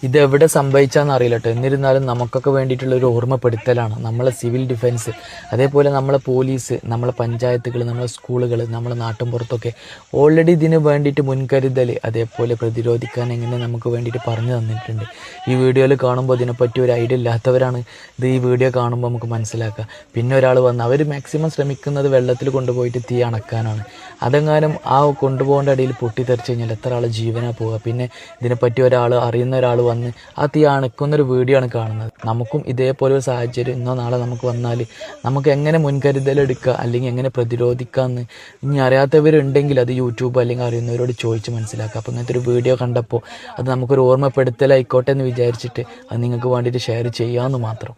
ഇതെവിടെ സംഭവിച്ചാന്ന് അറിയില്ല കേട്ടോ. എന്നിരുന്നാലും നമുക്കൊക്കെ വേണ്ടിയിട്ടുള്ള ഒരു ഓർമ്മപ്പെടുത്തലാണ്. നമ്മളെ സിവിൽ ഡിഫൻസ്, അതേപോലെ നമ്മളെ പോലീസ്, നമ്മളെ പഞ്ചായത്തുകൾ, നമ്മളെ സ്കൂളുകൾ, നമ്മളെ നാട്ടിൻപുറത്തൊക്കെ ഓൾറെഡി ഇതിന് വേണ്ടിയിട്ട് മുൻകരുതൽ, അതേപോലെ പ്രതിരോധിക്കാൻ എങ്ങനെ നമുക്ക് വേണ്ടിയിട്ട് പറഞ്ഞു തന്നിട്ടുണ്ട്. ഈ വീഡിയോയിൽ കാണുമ്പോൾ ഇതിനെപ്പറ്റി ഒരു ഐഡിയ ഇല്ലാത്തവരാണ് ഇത് ഈ വീഡിയോ കാണുമ്പോൾ നമുക്ക് മനസ്സിലാക്കുക. പിന്നെ ഒരാൾ വന്ന് അവർ മാക്സിമം ശ്രമിക്കുന്നത് വെള്ളത്തിൽ കൊണ്ടുപോയിട്ട് തീ അണക്കാനാണ്. അതെങ്ങാനും ആ കൊണ്ടുപോകേണ്ട ഇടയിൽ പൊട്ടിത്തെറിച്ച് കഴിഞ്ഞാൽ എത്ര ആൾ ജീവനാ പോവുക. പിന്നെ ഇതിനെപ്പറ്റി അറിയുന്ന ഒരാൾ വന്ന് ആ തീ അണക്കുന്നൊരു വീഡിയോ ആണ് കാണുന്നത്. നമുക്കും ഇതേപോലെ ഒരു സാഹചര്യം ഇന്നോ നാളെ നമുക്ക് വന്നാൽ നമുക്ക് എങ്ങനെ മുൻകരുതലെടുക്കുക, അല്ലെങ്കിൽ എങ്ങനെ പ്രതിരോധിക്കാമെന്ന് ഇനി അറിയാത്തവരുണ്ടെങ്കിൽ അത് യൂട്യൂബ് അല്ലെങ്കിൽ അറിയുന്നവരോട് ചോദിച്ച് മനസ്സിലാക്കുക. അപ്പോൾ ഇങ്ങനത്തെ ഒരു വീഡിയോ കണ്ടപ്പോൾ അത് നമുക്കൊരു ഓർമ്മപ്പെടുത്തലായിക്കോട്ടെ എന്ന് വിചാരിച്ചിട്ട് അത് നിങ്ങൾക്ക് വേണ്ടിയിട്ട് ഷെയർ ചെയ്യാമെന്ന് മാത്രം.